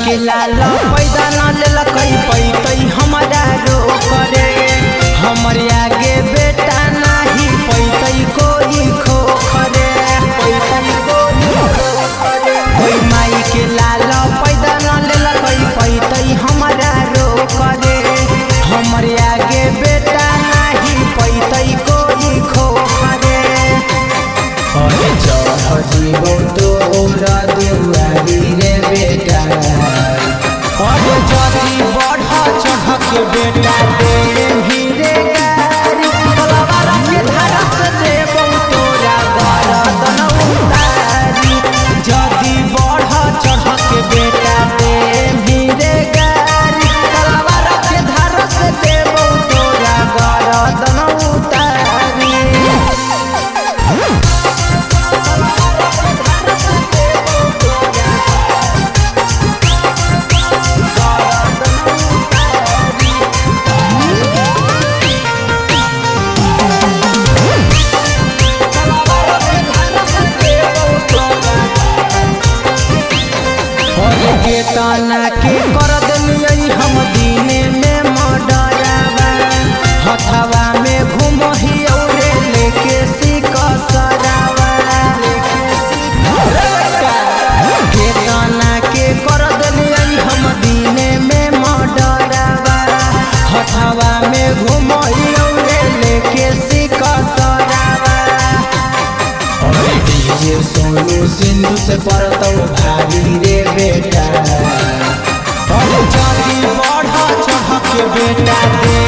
के लाल पैदा न लेलक पैतई हमारा रोक रे हमर आगे बेटा नाही पैतई कोई खोख रे पैतई कोई माई के लाल पैदा न लेलक पैतई हमारा रोक रे हमर आगे बेटा नाही पैतई कोई खोख रे अरे चढ़ जीवन तोरा दुआरी रे बेटा अरे जदी बढ़ चढ़ के बेटा दे हीरे गारी तलवार के धारा से देबो तोरा गरदन उतारी जदी बढ़ चढ़ के बेटा दे हीरे गारी तलवार के धारा से देबो तोरा गरदन उतारी तना के कर दिलियै हम दीने में मडरावा हथवा में घुमही औरे लेके सिकसरावा के तना के कर दिलियै हम दीने में मडरावा हथवा में घुमही औरे लेके सिकसरावा अरे डीजे सोनू सिंधु से परतौ भागी रे बेटा अरे जदी बढ़ चढ़ के बेटा दे